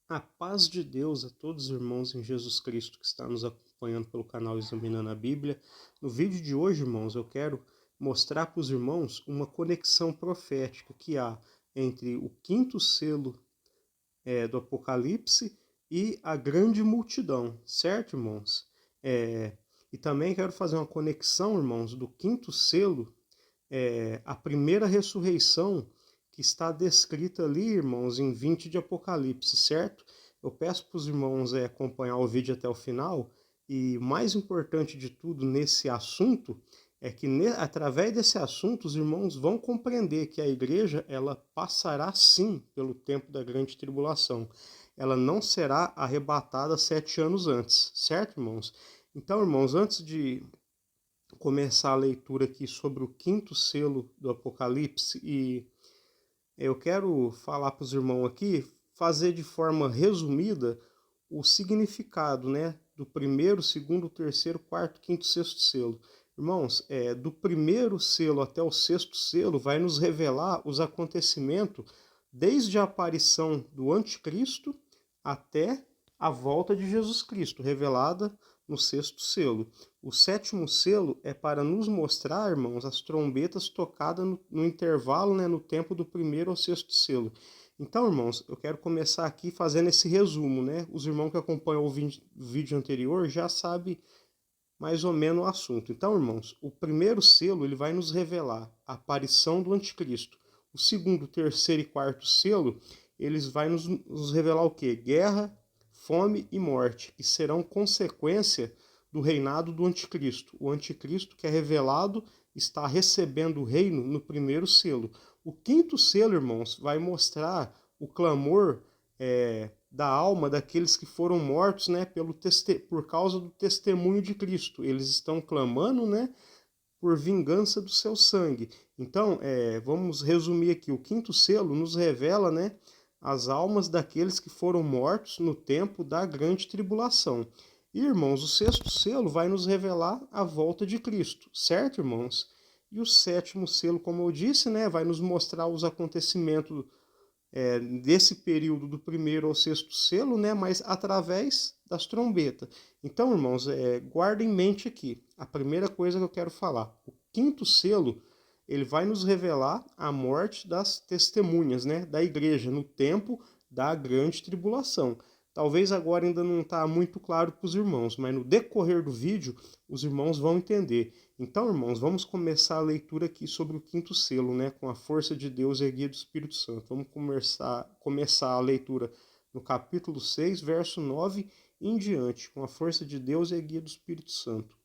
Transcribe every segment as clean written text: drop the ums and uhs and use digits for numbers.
A paz de Deus a todos os irmãos em Jesus Cristo que está nos acompanhando pelo canal Examinando a Bíblia. No vídeo de hoje, irmãos, eu quero mostrar para os irmãos uma conexão profética que há entre o quinto selo do Apocalipse e a grande multidão, certo, irmãos? E também quero fazer uma conexão, irmãos, do quinto selo, a primeira ressurreição que está descrita ali, irmãos, em 20 de Apocalipse, certo? Eu peço para os irmãos acompanhar o vídeo até o final, e o mais importante de tudo nesse assunto é que através desse assunto os irmãos vão compreender que a igreja ela passará sim pelo tempo da grande tribulação. Ela não será arrebatada 7 anos antes, certo, irmãos? Então, irmãos, antes de começar a leitura aqui sobre o quinto selo do Apocalipse, e eu quero falar para os irmãos aqui, fazer de forma resumida o significado, né, do primeiro, segundo, terceiro, quarto, quinto, sexto selo. Irmãos, do primeiro selo até o sexto selo vai nos revelar os acontecimentos desde a aparição do anticristo até a volta de Jesus Cristo, revelada no sexto selo. O sétimo selo é para nos mostrar, irmãos, as trombetas tocadas no intervalo, né, no tempo do primeiro ao sexto selo. Então, irmãos, eu quero começar aqui fazendo esse resumo, né? Os irmãos que acompanham o vídeo anterior já sabem mais ou menos o assunto. Então, irmãos, o primeiro selo ele vai nos revelar a aparição do anticristo. O segundo, terceiro e quarto selo, eles vai nos revelar o quê? Guerra, fome e morte, que serão consequência do reinado do anticristo. O anticristo que é revelado está recebendo o reino no primeiro selo. O quinto selo, irmãos, vai mostrar o clamor da alma daqueles que foram mortos, né, por causa do testemunho de Cristo. Eles estão clamando, né, por vingança do seu sangue. Então, vamos resumir aqui. O quinto selo nos revela, né, as almas daqueles que foram mortos no tempo da grande tribulação. E, irmãos, o sexto selo vai nos revelar a volta de Cristo, certo, irmãos? E o sétimo selo, como eu disse, né, vai nos mostrar os acontecimentos desse período do primeiro ao sexto selo, né, mas através das trombetas. Então, irmãos, guardem em mente aqui, a primeira coisa que eu quero falar. O quinto selo, ele vai nos revelar a morte das testemunhas, né, da igreja no tempo da grande tribulação. Talvez agora ainda não está muito claro para os irmãos, mas no decorrer do vídeo os irmãos vão entender. Então, irmãos, vamos começar a leitura aqui sobre o quinto selo, né, com a força de Deus e a guia do Espírito Santo. Vamos começar a leitura no capítulo 6, verso 9 em diante, com a força de Deus e a guia do Espírito Santo.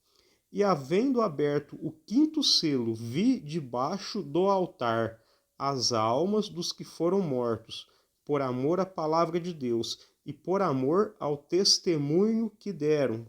E havendo aberto o quinto selo, vi debaixo do altar as almas dos que foram mortos, por amor à palavra de Deus e por amor ao testemunho que deram.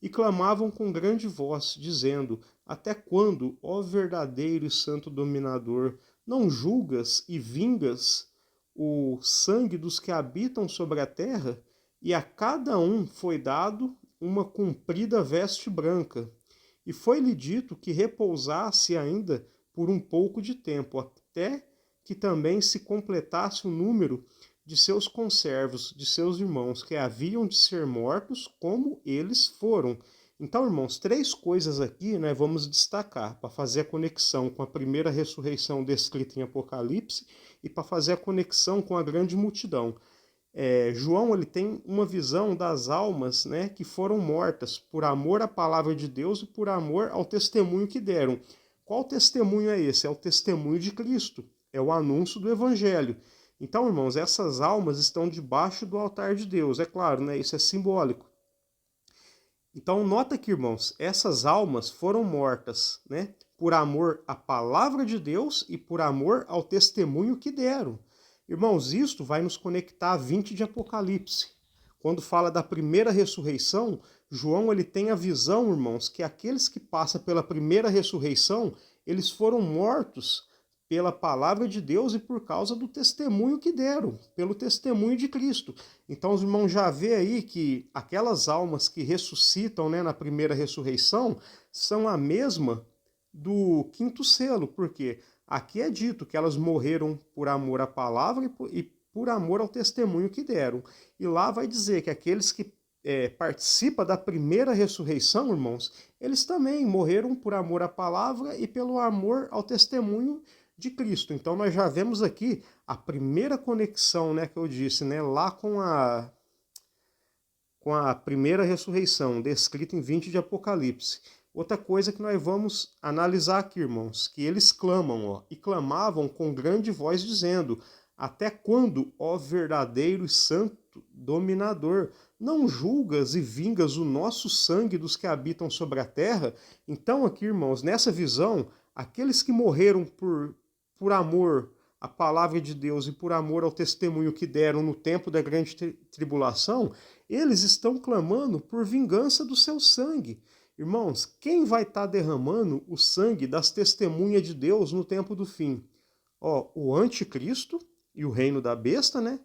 E clamavam com grande voz, dizendo: Até quando, ó verdadeiro e santo dominador, não julgas e vingas o sangue dos que habitam sobre a terra? E a cada um foi dado uma comprida veste branca. E foi-lhe dito que repousasse ainda por um pouco de tempo, até que também se completasse o número de seus conservos, de seus irmãos, que haviam de ser mortos como eles foram. Então, irmãos, três coisas aqui, né, vamos destacar para fazer a conexão com a primeira ressurreição descrita em Apocalipse e para fazer a conexão com a grande multidão. João ele tem uma visão das almas, né, que foram mortas por amor à palavra de Deus e por amor ao testemunho que deram. Qual testemunho é esse? É o testemunho de Cristo, é o anúncio do Evangelho. Então, irmãos, essas almas estão debaixo do altar de Deus, é claro, né? Isso é simbólico. Então, nota aqui, irmãos, essas almas foram mortas, né? Por amor à palavra de Deus e por amor ao testemunho que deram. Irmãos, isto vai nos conectar a 20 de Apocalipse. Quando fala da primeira ressurreição, João ele tem a visão, irmãos, que aqueles que passam pela primeira ressurreição, eles foram mortos pela palavra de Deus e por causa do testemunho que deram, pelo testemunho de Cristo. Então os irmãos já vê aí que aquelas almas que ressuscitam, né, na primeira ressurreição são a mesma do quinto selo, porque aqui é dito que elas morreram por amor à palavra e por amor ao testemunho que deram. E lá vai dizer que aqueles que participam da primeira ressurreição, irmãos, eles também morreram por amor à palavra e pelo amor ao testemunho de Cristo. Então nós já vemos aqui a primeira conexão, né, que eu disse, né, lá com a primeira ressurreição, descrita em 20 de Apocalipse. Outra coisa que nós vamos analisar aqui, irmãos, que eles clamam, ó, e clamavam com grande voz, dizendo: até quando, ó verdadeiro e santo dominador, não julgas e vingas o nosso sangue dos que habitam sobre a terra? Então aqui, irmãos, nessa visão, aqueles que morreram por amor à palavra de Deus e por amor ao testemunho que deram no tempo da grande tribulação, eles estão clamando por vingança do seu sangue. Irmãos, quem vai estar derramando o sangue das testemunhas de Deus no tempo do fim? Ó, o anticristo e o reino da besta, né?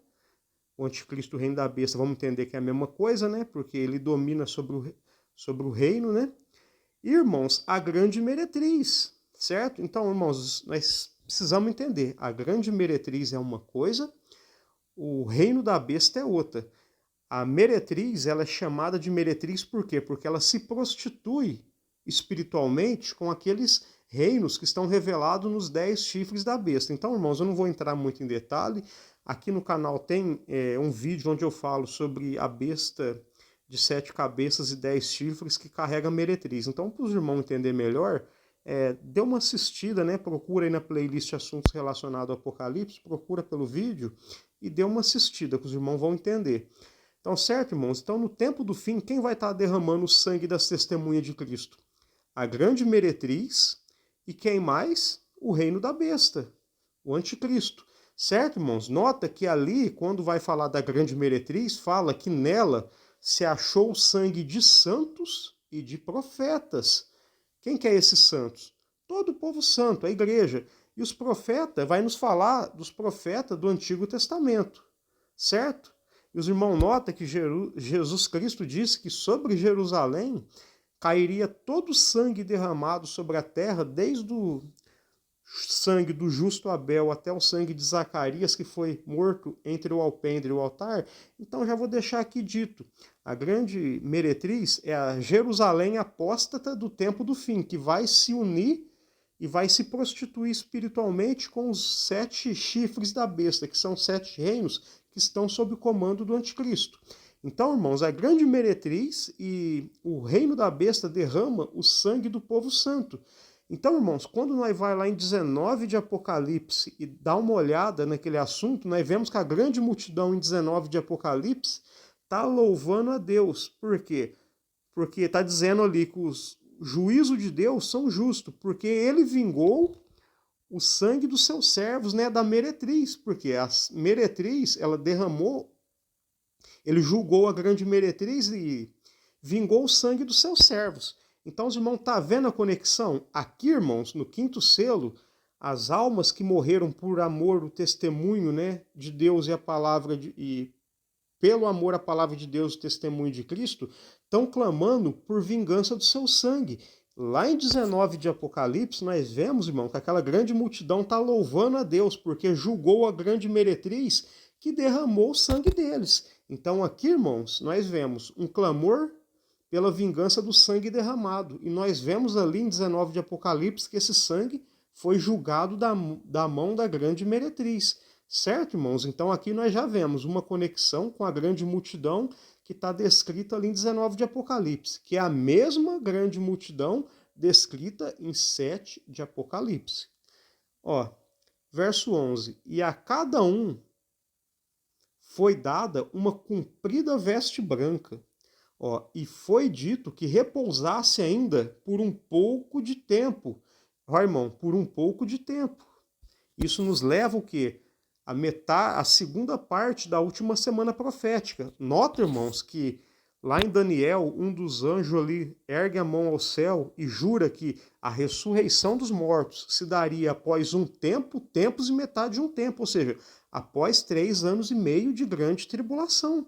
O anticristo e o reino da besta, vamos entender que é a mesma coisa, né? Porque ele domina sobre o reino, né? E, irmãos, a grande meretriz, certo? Então, irmãos, nós precisamos entender. A grande meretriz é uma coisa, o reino da besta é outra. A meretriz, ela é chamada de meretriz por quê? Porque ela se prostitui espiritualmente com aqueles reinos que estão revelados nos 10 chifres da besta. Então, irmãos, eu não vou entrar muito em detalhe. Aqui no canal tem um vídeo onde eu falo sobre a besta de 7 cabeças e 10 chifres que carrega a meretriz. Então, para os irmãos entenderem melhor, dê uma assistida, né? Procura aí na playlist assuntos relacionados ao Apocalipse, procura pelo vídeo e dê uma assistida, que os irmãos vão entender. Então, certo, irmãos? Então, no tempo do fim, quem vai estar derramando o sangue das testemunhas de Cristo? A grande meretriz e quem mais? O reino da besta, o anticristo. Certo, irmãos? Nota que ali, quando vai falar da grande meretriz, fala que nela se achou o sangue de santos e de profetas. Quem que é esses santos? Todo o povo santo, a igreja. E os profetas, vai nos falar dos profetas do Antigo Testamento, certo? E os irmãos notam que Jesus Cristo disse que sobre Jerusalém cairia todo o sangue derramado sobre a terra, desde o sangue do justo Abel até o sangue de Zacarias, que foi morto entre o alpendre e o altar. Então já vou deixar aqui dito, a grande meretriz é a Jerusalém apóstata do tempo do fim, que vai se unir e vai se prostituir espiritualmente com os 7 chifres da besta, que são 7 reinos que estão sob o comando do anticristo. Então, irmãos, a grande meretriz e o reino da besta derrama o sangue do povo santo. Então, irmãos, quando nós vai lá em 19 de Apocalipse e dá uma olhada naquele assunto, nós vemos que a grande multidão em 19 de Apocalipse está louvando a Deus. Por quê? Porque está dizendo ali que os juízos de Deus são justos, porque ele vingou o sangue dos seus servos, né, da meretriz, porque a meretriz, ela derramou, ele julgou a grande meretriz e vingou o sangue dos seus servos. Então, os irmãos, tá vendo a conexão? Aqui, irmãos, no 5º selo, as almas que morreram por amor, o testemunho, né, de Deus e a palavra e pelo amor à palavra de Deus, o testemunho de Cristo, estão clamando por vingança do seu sangue. Lá em 19 de Apocalipse, nós vemos, irmão, que aquela grande multidão está louvando a Deus, porque julgou a grande meretriz que derramou o sangue deles. Então aqui, irmãos, nós vemos um clamor pela vingança do sangue derramado. E nós vemos ali em 19 de Apocalipse que esse sangue foi julgado da mão da grande meretriz. Certo, irmãos? Então aqui nós já vemos uma conexão com a grande multidão que está descrita ali em 19 de Apocalipse, que é a mesma grande multidão descrita em 7 de Apocalipse. Ó, verso 11. E a cada um foi dada uma comprida veste branca. Ó, e foi dito que repousasse ainda por um pouco de tempo. Ó, irmão, por um pouco de tempo. Isso nos leva o quê? A segunda parte da última semana profética. Nota, irmãos, que lá em Daniel, um dos anjos ali ergue a mão ao céu e jura que a ressurreição dos mortos se daria após um tempo, tempos e metade de um tempo, ou seja, após 3 anos e meio de grande tribulação.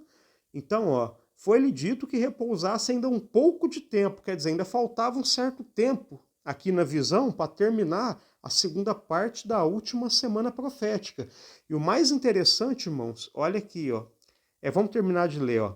Então, ó, foi-lhe dito que repousasse ainda um pouco de tempo, quer dizer, ainda faltava um certo tempo aqui na visão para terminar a segunda parte da última semana profética. E o mais interessante, irmãos, olha aqui, ó. Vamos terminar de ler, ó.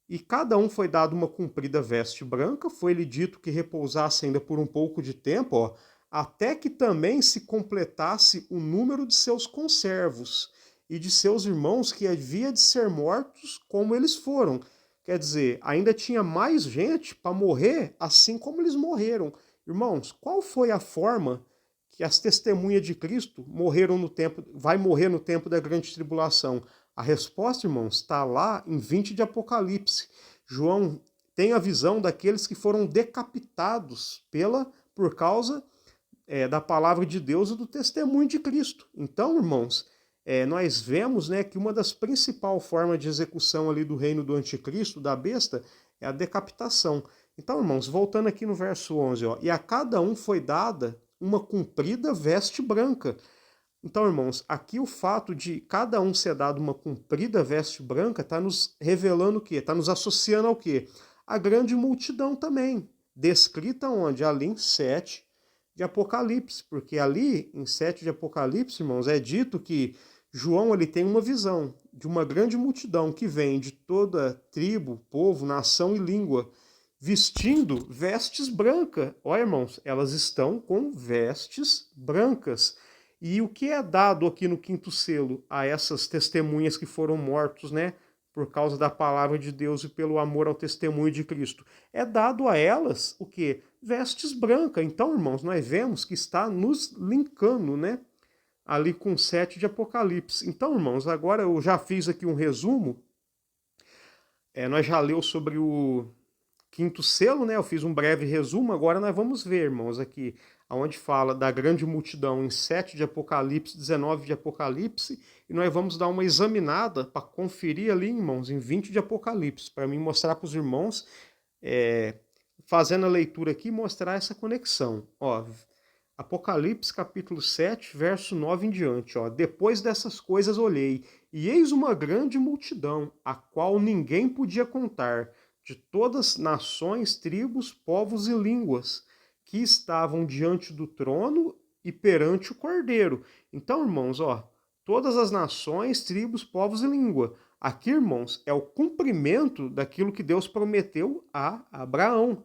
E cada um foi dado uma comprida veste branca, foi-lhe dito que repousasse ainda por um pouco de tempo, ó, até que também se completasse o número de seus conservos e de seus irmãos que havia de ser mortos como eles foram. Quer dizer, ainda tinha mais gente para morrer assim como eles morreram. Irmãos, qual foi a forma que as testemunhas de Cristo vai morrer no tempo da grande tribulação? A resposta, irmãos, está lá em 20 de Apocalipse. João tem a visão daqueles que foram decapitados por causa da palavra de Deus e do testemunho de Cristo. Então, irmãos, nós vemos, né, que uma das principais formas de execução ali do reino do anticristo, da besta, é a decapitação. Então, irmãos, voltando aqui no verso 11, ó, e a cada um foi dada uma comprida veste branca. Então, irmãos, aqui o fato de cada um ser dado uma comprida veste branca está nos revelando o quê? Está nos associando ao quê? A grande multidão também, descrita onde? Ali em 7 de Apocalipse, porque ali em 7 de Apocalipse, irmãos, é dito que João ele tem uma visão de uma grande multidão que vem de toda tribo, povo, nação e língua, vestindo vestes brancas. Olha, irmãos, elas estão com vestes brancas. E o que é dado aqui no quinto selo a essas testemunhas que foram mortos, né, por causa da palavra de Deus e pelo amor ao testemunho de Cristo? É dado a elas o quê? Vestes brancas. Então, irmãos, nós vemos que está nos linkando, né, ali com 7 de Apocalipse. Então, irmãos, agora eu já fiz aqui um resumo. Nós já leu sobre o quinto selo, né? Eu fiz um breve resumo. Agora nós vamos ver, irmãos, aqui onde fala da grande multidão em 7 de Apocalipse, 19 de Apocalipse, e nós vamos dar uma examinada para conferir ali, irmãos, em 20 de Apocalipse, para mim mostrar para os irmãos, fazendo a leitura aqui, mostrar essa conexão. Ó, Apocalipse capítulo 7, verso 9 em diante. Ó, depois dessas coisas olhei, e eis uma grande multidão, a qual ninguém podia contar, de todas nações, tribos, povos e línguas, que estavam diante do trono e perante o Cordeiro. Então, irmãos, ó, todas as nações, tribos, povos e língua. Aqui, irmãos, é o cumprimento daquilo que Deus prometeu a Abraão.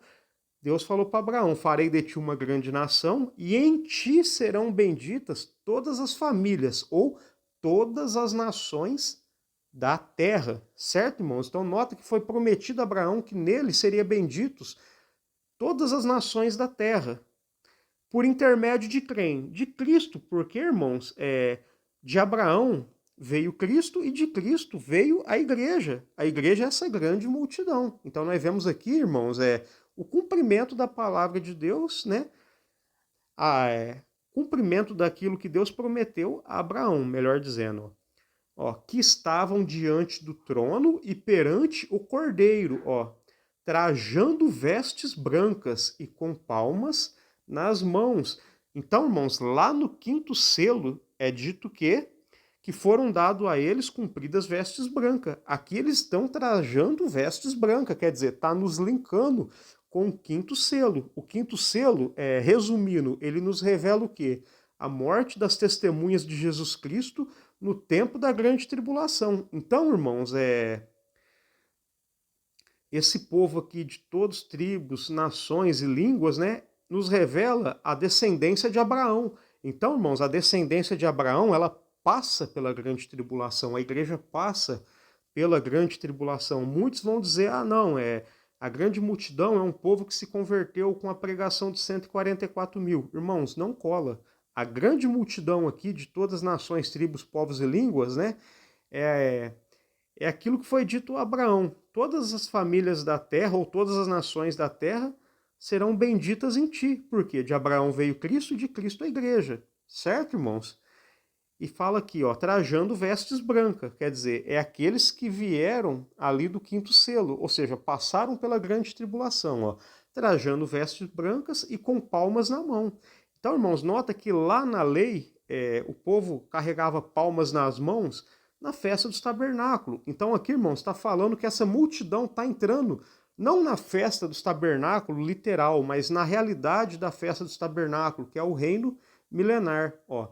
Deus falou para Abraão: farei de ti uma grande nação, e em ti serão benditas todas as famílias, ou todas as nações da terra. Certo, irmãos? Então nota que foi prometido a Abraão que nele seriam benditos todas as nações da terra, por intermédio de quem? De Cristo, porque, irmãos, de Abraão veio Cristo e de Cristo veio a igreja. A igreja é essa grande multidão. Então nós vemos aqui, irmãos, o cumprimento da palavra de Deus, né? Cumprimento daquilo que Deus prometeu a Abraão, melhor dizendo. Ó, que estavam diante do trono e perante o Cordeiro, ó, trajando vestes brancas e com palmas nas mãos. Então, irmãos, lá no quinto selo é dito que foram dados a eles cumpridas vestes brancas. Aqui eles estão trajando vestes brancas, quer dizer, está nos linkando com o quinto selo. O quinto selo, resumindo, ele nos revela o quê? A morte das testemunhas de Jesus Cristo no tempo da grande tribulação. Então, irmãos, esse povo aqui de todas tribos, nações e línguas, né, nos revela a descendência de Abraão. Então, irmãos, a descendência de Abraão, ela passa pela grande tribulação, a igreja passa pela grande tribulação. Muitos vão dizer, não, a grande multidão é um povo que se converteu com a pregação de 144 mil. Irmãos, não cola. A grande multidão aqui de todas as nações, tribos, povos e línguas, né, é aquilo que foi dito a Abraão. Todas as famílias da terra, ou todas as nações da terra, serão benditas em ti. Porque de Abraão veio Cristo e de Cristo a igreja. Certo, irmãos? E fala aqui, ó, trajando vestes brancas. Quer dizer, é aqueles que vieram ali do quinto selo. Ou seja, passaram pela grande tribulação, ó, trajando vestes brancas e com palmas na mão. Então, irmãos, nota que lá na lei, o povo carregava palmas nas mãos na festa dos tabernáculos. Então aqui, irmãos, está falando que essa multidão está entrando não na festa dos tabernáculos literal, mas na realidade da festa dos tabernáculos, que é o reino milenar. Ó,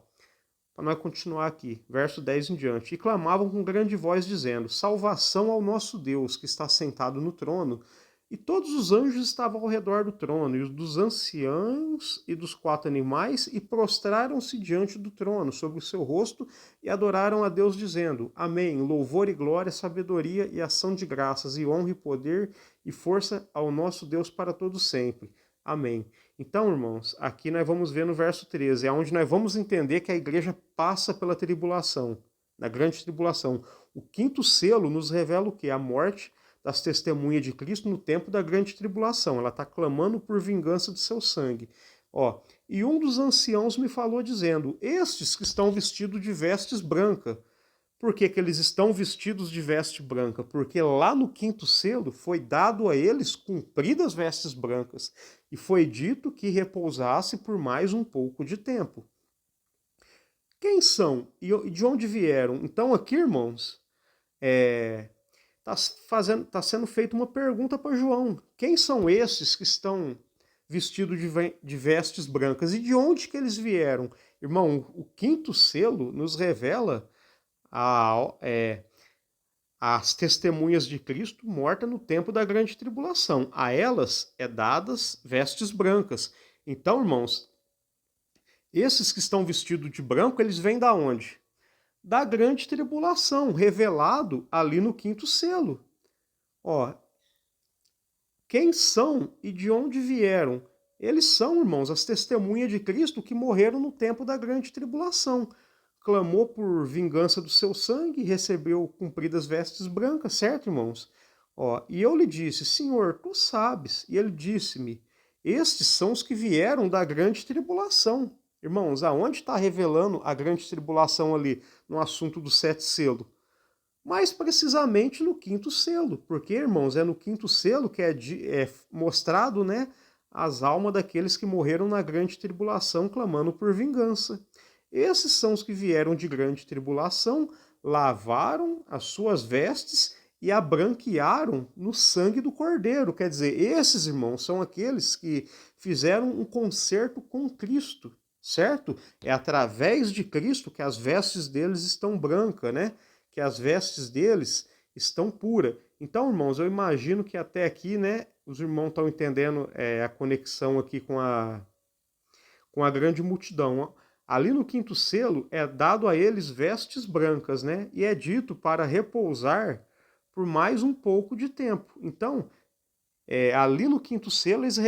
para nós continuar aqui, verso 10 em diante. E clamavam com grande voz, dizendo: salvação ao nosso Deus, que está sentado no trono. E todos os anjos estavam ao redor do trono, e os dos anciãos e dos 4 animais, e prostraram-se diante do trono, sobre o seu rosto, e adoraram a Deus, dizendo: Amém, louvor e glória, sabedoria e ação de graças, e honra e poder e força ao nosso Deus para todo sempre. Amém. Então, irmãos, aqui nós vamos ver no verso 13, é onde nós vamos entender que a igreja passa pela tribulação, na grande tribulação. O 5º selo nos revela o quê? A morte das testemunhas de Cristo no tempo da grande tribulação. Ela está clamando por vingança de seu sangue. Ó, e um dos anciãos me falou dizendo: estes que estão vestidos de vestes brancas. Por que eles estão vestidos de veste branca? Porque lá no 5º selo foi dado a eles cumpridas vestes brancas e foi dito que repousasse por mais um pouco de tempo. Quem são e de onde vieram? Então aqui, irmãos, tá sendo feita uma pergunta para João. Quem são esses que estão vestidos de vestes brancas? E de onde que eles vieram? Irmão, o 5º selo nos revela as testemunhas de Cristo mortas no tempo da grande tribulação. A elas é dadas vestes brancas. Então, irmãos, esses que estão vestidos de branco, eles vêm da onde? Da grande tribulação, revelado ali no 5º selo. Ó, quem são e de onde vieram? Eles são, irmãos, as testemunhas de Cristo que morreram no tempo da grande tribulação. Clamou por vingança do seu sangue, recebeu cumpridas vestes brancas, certo, irmãos? Ó, e eu lhe disse: Senhor, tu sabes. E ele disse-me: estes são os que vieram da grande tribulação. Irmãos, aonde está revelando a grande tribulação ali, no assunto do 7 selo? Mais precisamente no 5º selo, porque, irmãos, é no 5º selo que é mostrado, né, as almas daqueles que morreram na grande tribulação, clamando por vingança. Esses são os que vieram de grande tribulação, lavaram as suas vestes e a branquearam no sangue do Cordeiro. Quer dizer, esses, irmãos, são aqueles que fizeram um concerto com Cristo, certo? É através de Cristo que as vestes deles estão brancas, né? Que as vestes deles estão puras. Então, irmãos, eu imagino que até aqui, né, os irmãos estão entendendo a conexão aqui com a grande multidão. Ali no 5º selo é dado a eles vestes brancas, né? E é dito para repousar por mais um pouco de tempo. Então, ali no 5º selo eles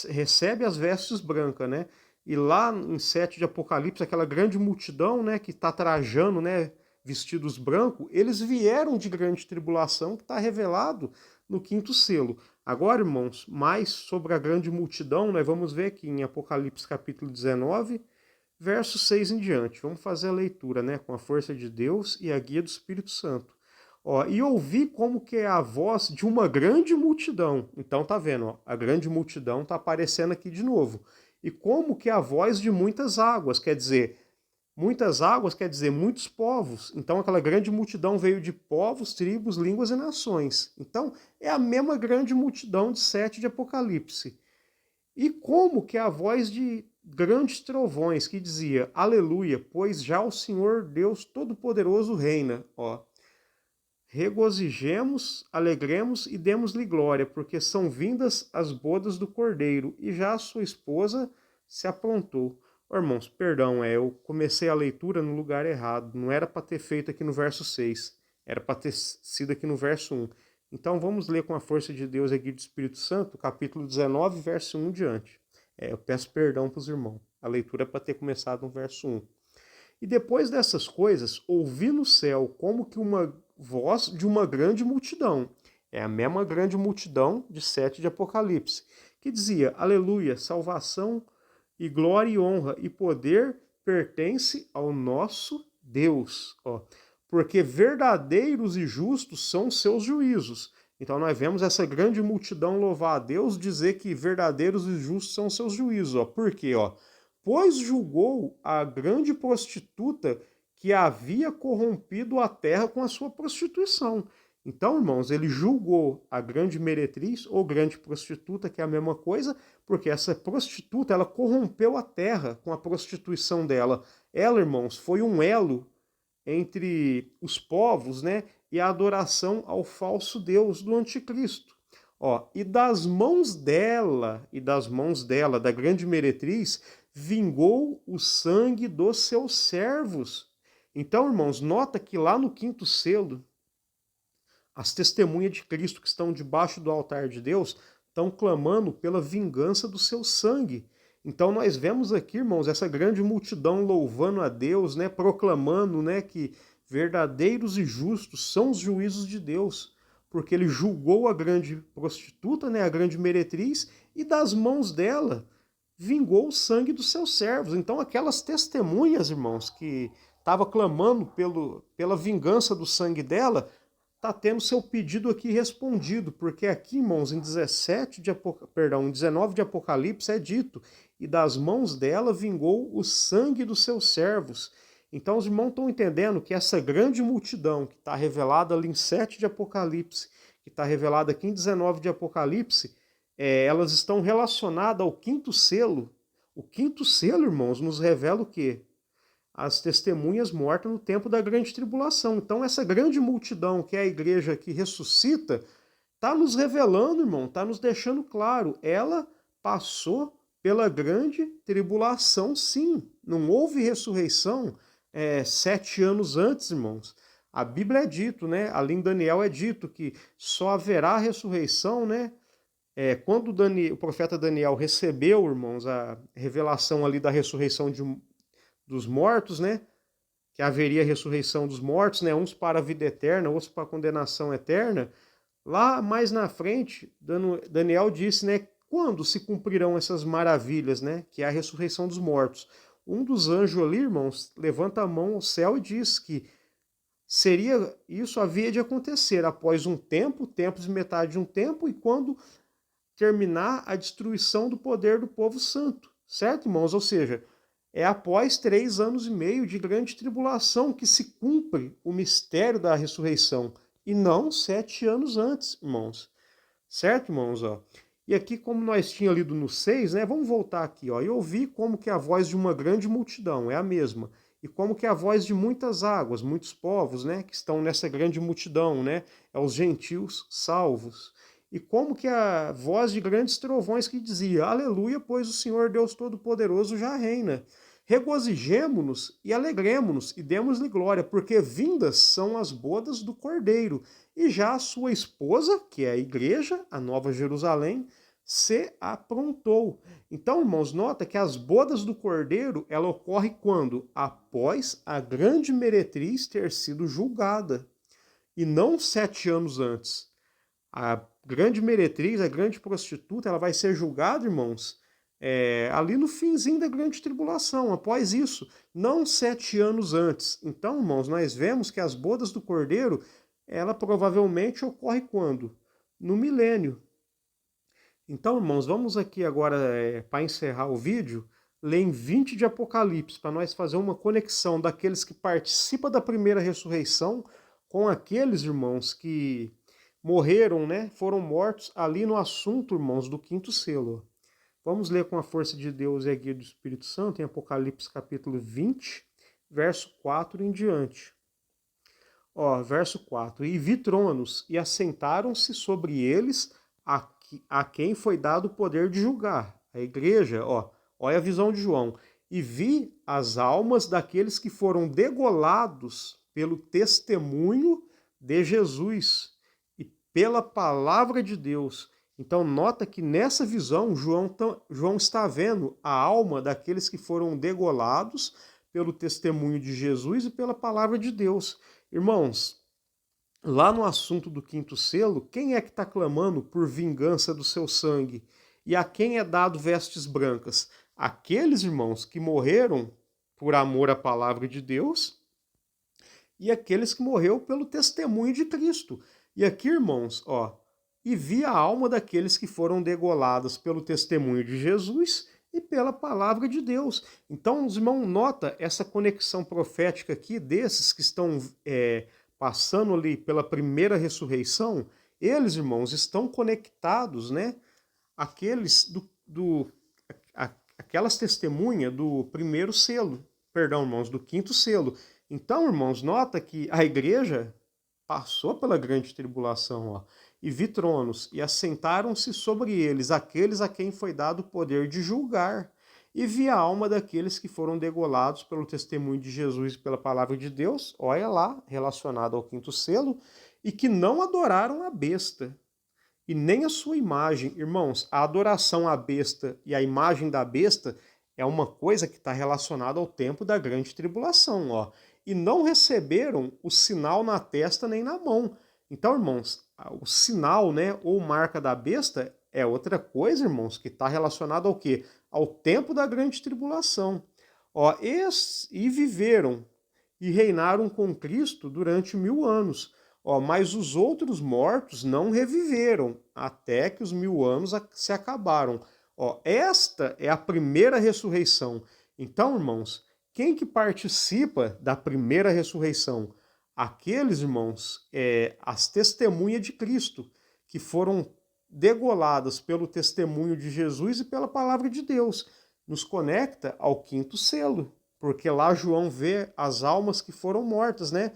recebem as vestes brancas, né? E lá em 7 de Apocalipse, aquela grande multidão, né, que está trajando, né, vestidos brancos, eles vieram de grande tribulação, que está revelado no 5º selo. Agora, irmãos, mais sobre a grande multidão, nós vamos ver aqui em Apocalipse capítulo 19, verso 6 em diante. Vamos fazer a leitura, né, com a força de Deus e a guia do Espírito Santo. Ó, e ouvi como que é a voz de uma grande multidão. Então tá vendo, ó, a grande multidão tá aparecendo aqui de novo. E como que é a voz de muitas águas, quer dizer, muitos povos. Então aquela grande multidão veio de povos, tribos, línguas e nações. Então é a mesma grande multidão de 7 de Apocalipse. E como que é a voz de grandes trovões que dizia: Aleluia, pois já o Senhor Deus Todo-Poderoso reina. Ó, regozijemos, alegremos e demos-lhe glória, porque são vindas as bodas do Cordeiro, e já a sua esposa se aprontou. Oh, irmãos, perdão, eu comecei a leitura no lugar errado. Não era para ter feito aqui no verso 6, era para ter sido aqui no verso 1. Então vamos ler com a força de Deus aqui do Espírito Santo, capítulo 19, verso 1 diante. Eu peço perdão para os irmãos. A leitura é para ter começado no verso 1. E depois dessas coisas, ouvi no céu como que uma voz de uma grande multidão. É a mesma grande multidão de 7 de Apocalipse, que dizia: Aleluia, salvação e glória e honra e poder pertence ao nosso Deus. Ó, porque verdadeiros e justos são seus juízos. Então nós vemos essa grande multidão louvar a Deus, dizer que verdadeiros e justos são seus juízos. Ó. Por quê? Ó? Pois julgou a grande prostituta que havia corrompido a terra com a sua prostituição. Então, irmãos, ele julgou a grande meretriz ou grande prostituta, que é a mesma coisa, porque essa prostituta, ela corrompeu a terra com a prostituição dela. Ela, irmãos, foi um elo entre os povos, né, e a adoração ao falso Deus do anticristo. Ó, e das mãos dela, da grande meretriz, vingou o sangue dos seus servos. Então, irmãos, nota que lá no quinto selo, as testemunhas de Cristo que estão debaixo do altar de Deus estão clamando pela vingança do seu sangue. Então nós vemos aqui, irmãos, essa grande multidão louvando a Deus, né, proclamando, né, que verdadeiros e justos são os juízos de Deus, porque ele julgou a grande prostituta, né, a grande meretriz, e das mãos dela vingou o sangue dos seus servos. Então aquelas testemunhas, irmãos, que estavam clamando pela vingança do sangue dela, está tendo seu pedido aqui respondido, porque aqui, irmãos, em 19 de Apocalipse é dito, e das mãos dela vingou o sangue dos seus servos. Então os irmãos estão entendendo que essa grande multidão que está revelada ali em 7 de Apocalipse, que está revelada aqui em 19 de Apocalipse, elas estão relacionadas ao quinto selo. O quinto selo, irmãos, nos revela o quê? As testemunhas mortas no tempo da grande tribulação. Então essa grande multidão, que é a igreja que ressuscita, está nos revelando, irmão, está nos deixando claro, ela passou pela grande tribulação, sim. Não houve ressurreição 7 anos antes, irmãos. A Bíblia é dito, né? Ali em Daniel é dito que só haverá ressurreição, né? Quando o profeta Daniel recebeu, irmãos, a revelação ali da ressurreição dos mortos, né? Que haveria a ressurreição dos mortos, né? Uns para a vida eterna, outros para a condenação eterna. Lá mais na frente, Daniel disse, né? Quando se cumprirão essas maravilhas, né? Que é a ressurreição dos mortos. Um dos anjos ali, irmãos, levanta a mão ao céu e diz que isso havia de acontecer após um tempo, tempos e metade de um tempo, e quando terminar a destruição do poder do povo santo. Certo, irmãos? Ou seja, é após 3 anos e meio de grande tribulação que se cumpre o mistério da ressurreição, e não 7 anos antes, irmãos. Certo, irmãos? Ó. E aqui, como nós tínhamos lido no 6, né, vamos voltar aqui. Ó, eu ouvi como que a voz de uma grande multidão, é a mesma, e como que a voz de muitas águas, muitos povos, né, que estão nessa grande multidão, né, é os gentios salvos. E como que a voz de grandes trovões que dizia, aleluia, pois o Senhor Deus Todo-Poderoso já reina. Regozijemo-nos e alegremo-nos e demos-lhe glória, porque vindas são as bodas do Cordeiro, e já a sua esposa, que é a igreja, a Nova Jerusalém, se aprontou. Então, irmãos, nota que as bodas do Cordeiro, ela ocorre quando? Após a grande meretriz ter sido julgada, e não 7 anos antes. A grande meretriz, a grande prostituta, ela vai ser julgada, irmãos, ali no finzinho da grande tribulação, após isso, não 7 anos antes. Então, irmãos, nós vemos que as bodas do Cordeiro, ela provavelmente ocorre quando? No milênio. Então, irmãos, vamos aqui agora, para encerrar o vídeo, ler em 20 de Apocalipse, para nós fazer uma conexão daqueles que participam da primeira ressurreição com aqueles, irmãos, que morreram, né? Foram mortos ali no assunto, irmãos, do quinto selo. Vamos ler com a força de Deus e a guia do Espírito Santo em Apocalipse capítulo 20, verso 4 em diante. Ó, verso 4. E vi tronos, e assentaram-se sobre eles a quem foi dado o poder de julgar. A igreja, ó, olha a visão de João. E vi as almas daqueles que foram degolados pelo testemunho de Jesus pela palavra de Deus. Então nota que nessa visão João está vendo a alma daqueles que foram degolados pelo testemunho de Jesus e pela palavra de Deus. Irmãos, lá no assunto do quinto selo, quem é que está clamando por vingança do seu sangue? E a quem é dado vestes brancas? Aqueles, irmãos, que morreram por amor à palavra de Deus e aqueles que morreram pelo testemunho de Cristo. E aqui, irmãos, ó, e vi a alma daqueles que foram degolados pelo testemunho de Jesus e pela palavra de Deus. Então, os irmãos, nota essa conexão profética aqui desses que estão passando ali pela primeira ressurreição, eles, irmãos, estão conectados, né, aqueles aquelas testemunhas do primeiro selo, perdão, irmãos, do quinto selo. Então, irmãos, nota que a igreja passou pela grande tribulação, ó, e vi tronos, e assentaram-se sobre eles aqueles a quem foi dado o poder de julgar, e vi a alma daqueles que foram degolados pelo testemunho de Jesus e pela palavra de Deus, olha lá, relacionado ao quinto selo, e que não adoraram a besta, e nem a sua imagem. Irmãos, a adoração à besta e a imagem da besta é uma coisa que está relacionada ao tempo da grande tribulação, ó. E não receberam o sinal na testa nem na mão. Então, irmãos, o sinal, né, ou marca da besta é outra coisa, irmãos, que está relacionado ao quê? Ao tempo da grande tribulação. Ó, e viveram e reinaram com Cristo durante 1000 anos. Ó, mas os outros mortos não reviveram até que os 1000 anos se acabaram. Ó, esta é a primeira ressurreição. Então, irmãos, quem que participa da primeira ressurreição? Aqueles, irmãos, as testemunhas de Cristo, que foram degoladas pelo testemunho de Jesus e pela palavra de Deus. Nos conecta ao quinto selo, porque lá João vê as almas que foram mortas, né?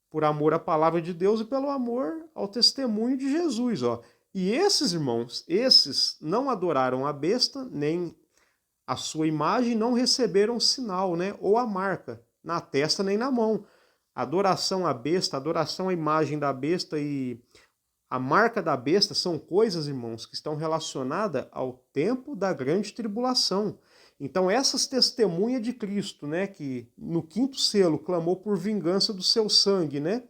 Por amor à palavra de Deus e pelo amor ao testemunho de Jesus, ó. E esses, irmãos, esses não adoraram a besta, nem a sua imagem, não receberam sinal, né, ou a marca, na testa nem na mão. Adoração à besta, adoração à imagem da besta e a marca da besta são coisas, irmãos, que estão relacionadas ao tempo da grande tribulação. Então essas testemunhas de Cristo, né, que no quinto selo clamou por vingança do seu sangue, né,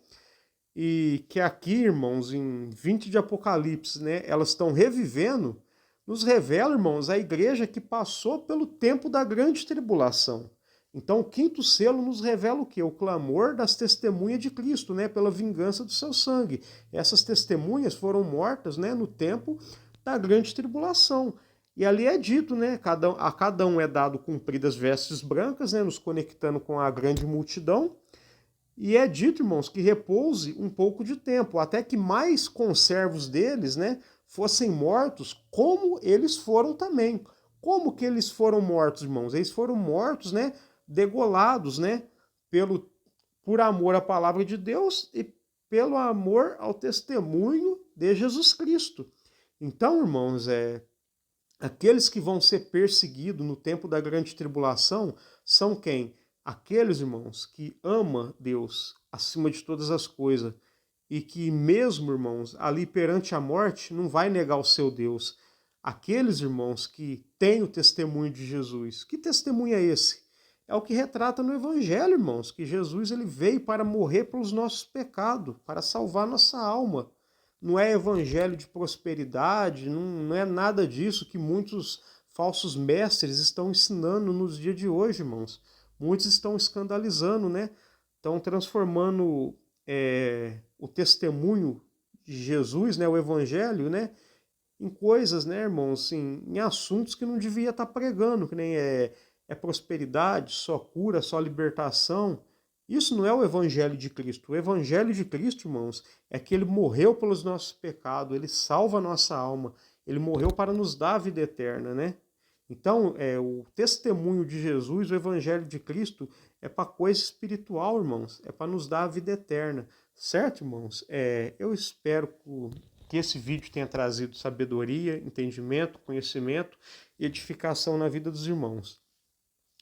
e que aqui, irmãos, em 20 de Apocalipse, né, elas estão revivendo, nos revela, irmãos, a igreja que passou pelo tempo da grande tribulação. Então o quinto selo nos revela o quê? O clamor das testemunhas de Cristo, né, pela vingança do seu sangue. Essas testemunhas foram mortas, né, no tempo da grande tribulação. E ali é dito, né, a cada um é dado compridas vestes brancas, né, nos conectando com a grande multidão. E é dito, irmãos, que repouse um pouco de tempo, até que mais conservos deles, né, fossem mortos, como eles foram também. Como que eles foram mortos, irmãos? Eles foram mortos, né, degolados, né, por amor à palavra de Deus e pelo amor ao testemunho de Jesus Cristo. Então, irmãos, aqueles que vão ser perseguidos no tempo da grande tribulação são quem? Aqueles, irmãos, que amam Deus acima de todas as coisas e que mesmo, irmãos, ali perante a morte, não vai negar o seu Deus. Aqueles, irmãos, que têm o testemunho de Jesus. Que testemunho é esse? É o que retrata no Evangelho, irmãos, que Jesus ele veio para morrer pelos nossos pecados, para salvar nossa alma. Não é evangelho de prosperidade, não é nada disso que muitos falsos mestres estão ensinando nos dias de hoje, irmãos. Muitos estão escandalizando, né? Estão transformando o testemunho de Jesus, né, o evangelho, né, em coisas, né, irmãos, assim, em assuntos que não devia estar pregando, que nem é prosperidade, só cura, só libertação. Isso não é o evangelho de Cristo. O evangelho de Cristo, irmãos, é que ele morreu pelos nossos pecados, ele salva a nossa alma, ele morreu para nos dar a vida eterna, né? Então, o testemunho de Jesus, o evangelho de Cristo, é para coisa espiritual, irmãos, é para nos dar a vida eterna. Certo, irmãos? Eu espero que esse vídeo tenha trazido sabedoria, entendimento, conhecimento e edificação na vida dos irmãos.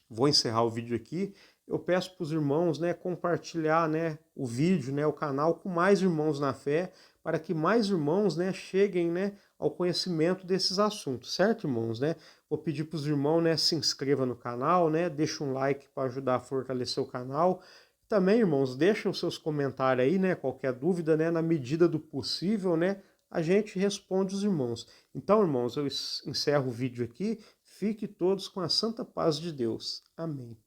Vou encerrar o vídeo aqui. Eu peço para os irmãos, né, compartilhar, né, o vídeo, né, o canal com mais irmãos na fé, para que mais irmãos, né, cheguem, né, ao conhecimento desses assuntos, certo, irmãos? Né? Vou pedir para os irmãos, né, se inscrevam no canal, né, deixa um like para ajudar a fortalecer o canal. Também, irmãos, deixem os seus comentários aí, né, qualquer dúvida, né, na medida do possível, né, a gente responde os irmãos. Então, irmãos, eu encerro o vídeo aqui. Fique todos com a santa paz de Deus. Amém.